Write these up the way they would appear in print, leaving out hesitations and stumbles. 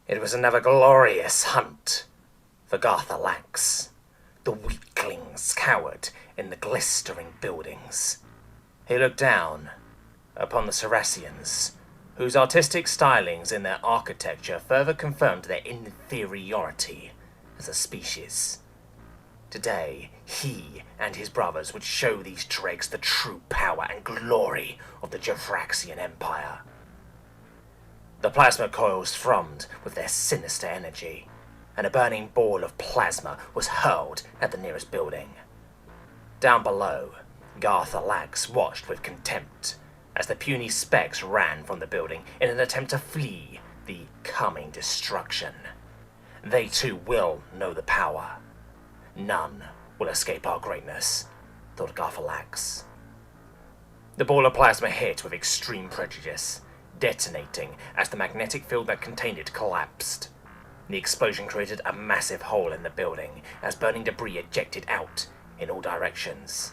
It was another glorious hunt for Garthalax. The weaklings cowered in the glistering buildings. He looked down upon the Saracens, whose artistic stylings in their architecture further confirmed their inferiority as a species. Today, he and his brothers would show these dregs the true power and glory of the Jevraxian Empire. The plasma coils thrummed with their sinister energy, and a burning ball of plasma was hurled at the nearest building. Down below, Garthalax watched with contempt as the puny specks ran from the building in an attempt to flee the coming destruction. They too will know the power. None will escape our greatness, thought Garthalax. The ball of plasma hit with extreme prejudice, detonating as the magnetic field that contained it collapsed. The explosion created a massive hole in the building as burning debris ejected out in all directions.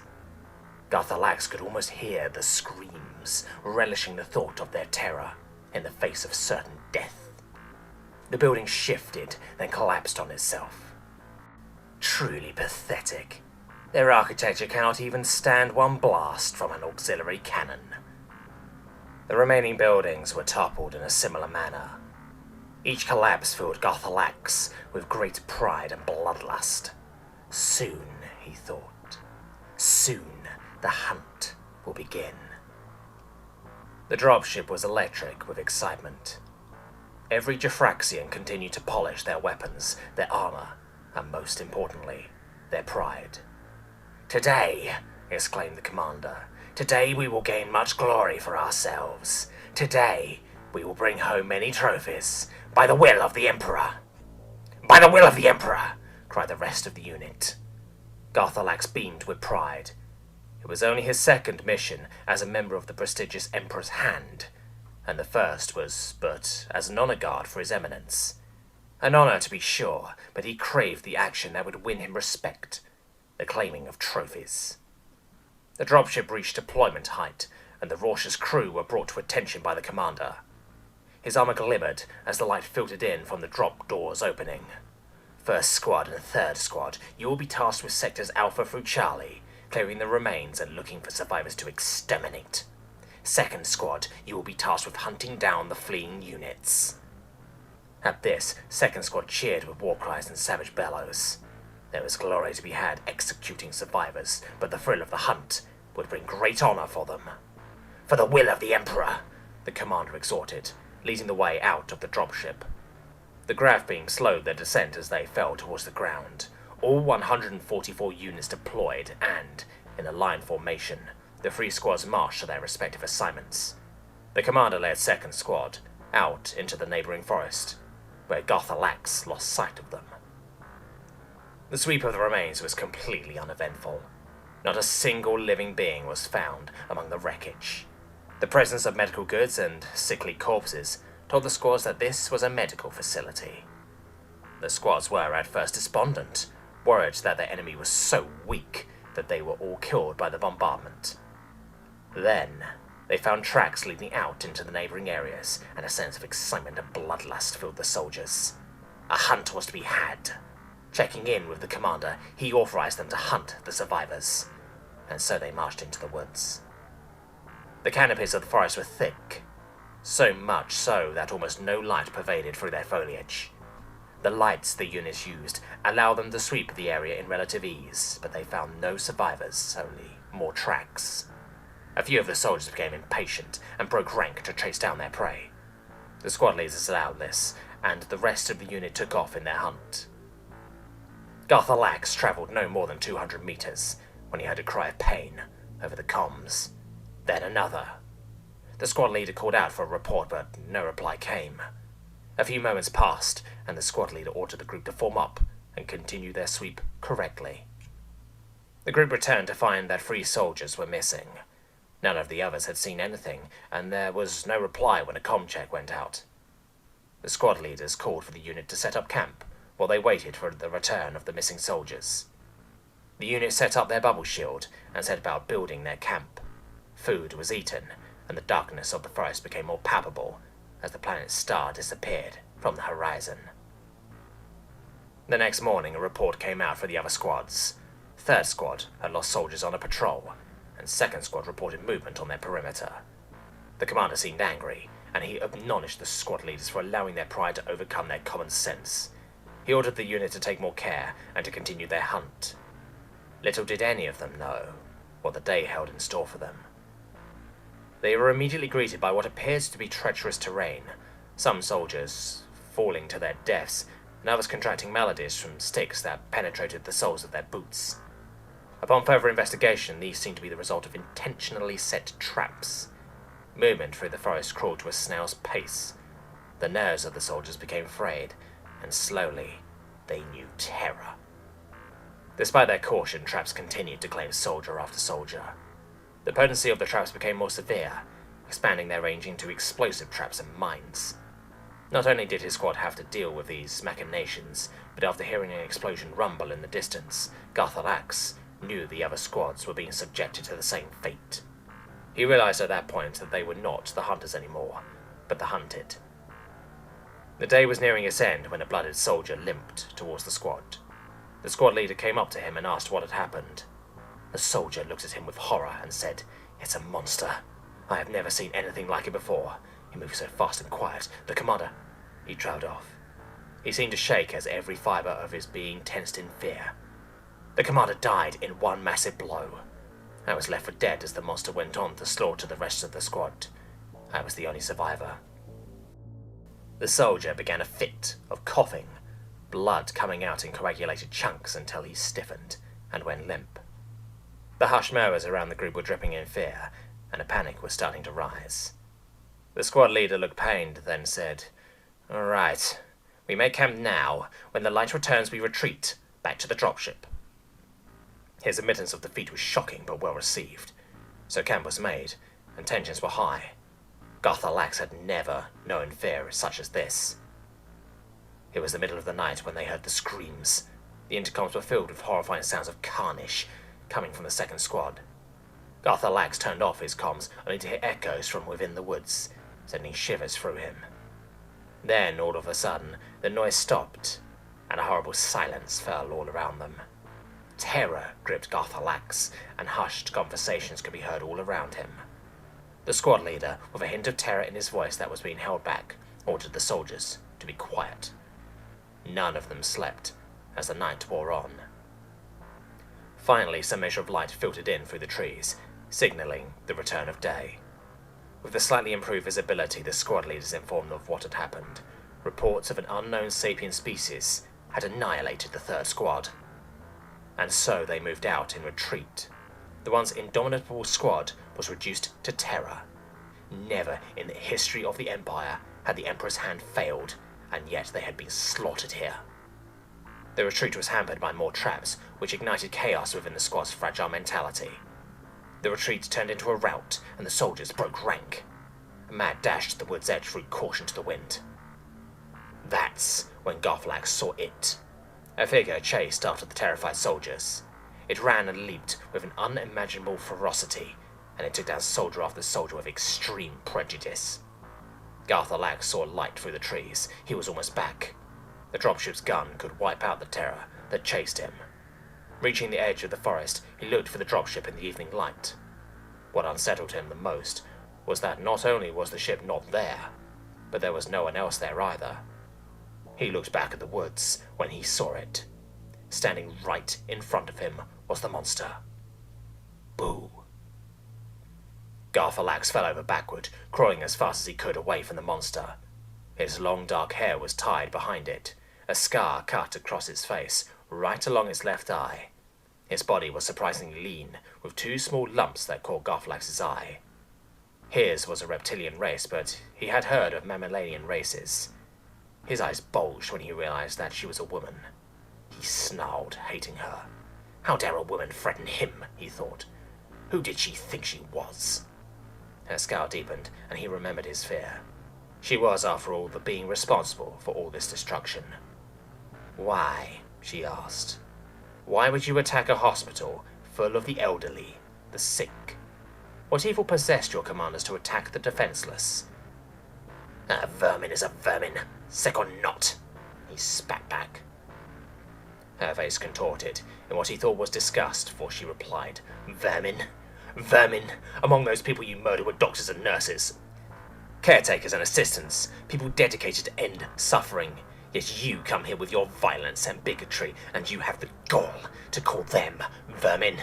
Garthalax could almost hear the screams, relishing the thought of their terror in the face of certain death. The building shifted, then collapsed on itself. Truly pathetic. Their architecture cannot even stand one blast from an auxiliary cannon. The remaining buildings were toppled in a similar manner. Each collapse filled Garthalax with great pride and bloodlust. Soon, he thought, soon the hunt will begin. The dropship was electric with excitement. Every Jevraxian continued to polish their weapons, their armor, and most importantly, their pride. "Today," exclaimed the commander, "today we will gain much glory for ourselves. Today we will bring home many trophies, by the will of the Emperor." "By the will of the Emperor!" cried the rest of the unit. Garthalax beamed with pride. It was only his second mission as a member of the prestigious Emperor's Hand, and the first was but as an honor guard for His Eminence. An honor, to be sure, but he craved the action that would win him respect, the claiming of trophies. The dropship reached deployment height, and the raucous crew were brought to attention by the commander. His armor glimmered as the light filtered in from the drop door's opening. "First squad and third squad, you will be tasked with sectors Alpha through Charlie, clearing the remains and looking for survivors to exterminate. Second squad, you will be tasked with hunting down the fleeing units." At this, second squad cheered with war cries and savage bellows. There was glory to be had executing survivors, but the thrill of the hunt would bring great honor for them. "For the will of the Emperor," the commander exhorted, leading the way out of the dropship. The grav beam slowed their descent as they fell towards the ground. All 144 units deployed, and, in a line formation, the three squads marched to their respective assignments. The commander led second squad out into the neighboring forest, where Garthalax lost sight of them. The sweep of the remains was completely uneventful. Not a single living being was found among the wreckage. The presence of medical goods and sickly corpses told the squads that this was a medical facility. The squads were at first despondent, worried that their enemy was so weak that they were all killed by the bombardment. Then, they found tracks leading out into the neighboring areas, and a sense of excitement and bloodlust filled the soldiers. A hunt was to be had. Checking in with the commander, he authorized them to hunt the survivors, and so they marched into the woods. The canopies of the forest were thick, so much so that almost no light pervaded through their foliage. The lights the units used allowed them to sweep the area in relative ease, but they found no survivors, only more tracks. A few of the soldiers became impatient and broke rank to chase down their prey. The squad leaders allowed this, and the rest of the unit took off in their hunt. Garthalax travelled no more than 200 meters when he heard a cry of pain over the comms. Then another. The squad leader called out for a report, but no reply came. A few moments passed, and the squad leader ordered the group to form up and continue their sweep correctly. The group returned to find that 3 soldiers were missing. None of the others had seen anything, and there was no reply when a comm check went out. The squad leaders called for the unit to set up camp while they waited for the return of the missing soldiers. The unit set up their bubble shield and set about building their camp. Food was eaten, and the darkness of the forest became more palpable as the planet's star disappeared from the horizon. The next morning, a report came out for the other squads. 3rd Squad had lost soldiers on a patrol, and 2nd Squad reported movement on their perimeter. The commander seemed angry, and he admonished the squad leaders for allowing their pride to overcome their common sense. He ordered the unit to take more care and to continue their hunt. Little did any of them know what the day held in store for them. They were immediately greeted by what appears to be treacherous terrain, some soldiers falling to their deaths, and others contracting maladies from sticks that penetrated the soles of their boots. Upon further investigation, these seemed to be the result of intentionally set traps. Movement through the forest crawled to a snail's pace. The nerves of the soldiers became frayed, and slowly they knew terror. Despite their caution, traps continued to claim soldier after soldier. The potency of the traps became more severe, expanding their range into explosive traps and mines. Not only did his squad have to deal with these machinations, but after hearing an explosion rumble in the distance, Garthalax knew the other squads were being subjected to the same fate. He realized at that point that they were not the hunters anymore, but the hunted. The day was nearing its end when a blooded soldier limped towards the squad. The squad leader came up to him and asked what had happened. The soldier looked at him with horror and said, "It's a monster. I have never seen anything like it before. He moves so fast and quiet. The commander..." He trailed off. He seemed to shake as every fibre of his being tensed in fear. The commander died in one massive blow. I was left for dead as the monster went on to slaughter the rest of the squad. I was the only survivor. The soldier began a fit of coughing, blood coming out in coagulated chunks until he stiffened and went limp. The hushed murmurs around the group were dripping in fear, and a panic was starting to rise. The squad leader looked pained, then said, "All right, we may camp now. When the light returns, we retreat back to the dropship." His admittance of defeat was shocking but well received. So camp was made, and tensions were high. Garthalax had never known fear such as this. It was the middle of the night when they heard the screams. The intercoms were filled with horrifying sounds of carnage coming from the 2nd Squad. Garthalax turned off his comms only to hear echoes from within the woods, sending shivers through him. Then, all of a sudden, the noise stopped, and a horrible silence fell all around them. Terror gripped Garthalax, and hushed conversations could be heard all around him. The squad leader, with a hint of terror in his voice that was being held back, ordered the soldiers to be quiet. None of them slept as the night wore on. Finally, some measure of light filtered in through the trees, signaling the return of day. With the slightly improved visibility, the squad leaders informed of what had happened. Reports of an unknown sapient species had annihilated the 3rd Squad. And so they moved out in retreat. The once indomitable squad was reduced to terror. Never in the history of the Empire had the Emperor's hand failed, and yet they had been slaughtered here. The retreat was hampered by more traps, which ignited chaos within the squad's fragile mentality. The retreat turned into a rout, and the soldiers broke rank. A mad dash to the wood's edge threw caution to the wind. That's when Garthalax saw it. A figure chased after the terrified soldiers. It ran and leaped with an unimaginable ferocity, and it took down soldier after soldier with extreme prejudice. Garthalax saw light through the trees. He was almost back. The dropship's gun could wipe out the terror that chased him. Reaching the edge of the forest, he looked for the dropship in the evening light. What unsettled him the most was that not only was the ship not there, but there was no one else there either. He looked back at the woods when he saw it. Standing right in front of him was the monster. Boo. Garthalax fell over backward, crawling as fast as he could away from the monster. His long dark hair was tied behind it, a scar cut across its face, right along its left eye. His body was surprisingly lean, with 2 small lumps that caught Garthalax's eye. His was a reptilian race, but he had heard of mammalian races. His eyes bulged when he realized that she was a woman. He snarled, hating her. How dare a woman threaten him, he thought. Who did she think she was? Her scowl deepened, and he remembered his fear. She was, after all, the being responsible for all this destruction. Why? She asked. Why would you attack a hospital full of the elderly, the sick? What evil possessed your commanders to attack the defenseless? A vermin is a vermin, sick or not, he spat back. Her face contorted in what he thought was disgust, for she replied, Vermin? Vermin? Among those people you murdered were doctors and nurses. Caretakers and assistants, people dedicated to end suffering. Yet you come here with your violence and bigotry, and you have the gall to call them vermin.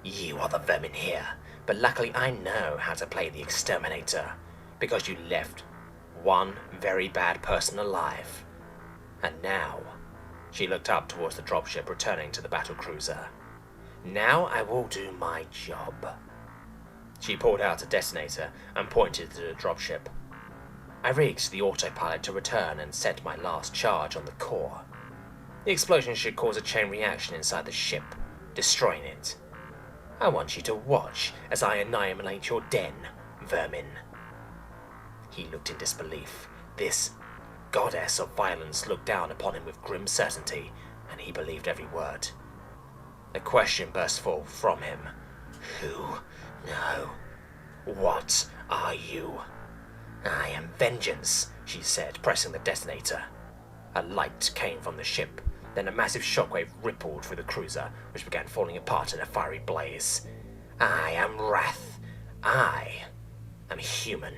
You are the vermin here, but luckily I know how to play the exterminator, because you left one very bad person alive. And now, she looked up towards the dropship returning to the battlecruiser. Now I will do my job. She pulled out a detonator and pointed to the dropship. I rigged the autopilot to return and set my last charge on the core. The explosion should cause a chain reaction inside the ship, destroying it. I want you to watch as I annihilate your den, vermin. He looked in disbelief. This goddess of violence looked down upon him with grim certainty, and he believed every word. A question burst forth from him. Who? No. What are you? I am vengeance, she said, pressing the detonator. A light came from the ship, then a massive shockwave rippled through the cruiser, which began falling apart in a fiery blaze. I am wrath. I am human.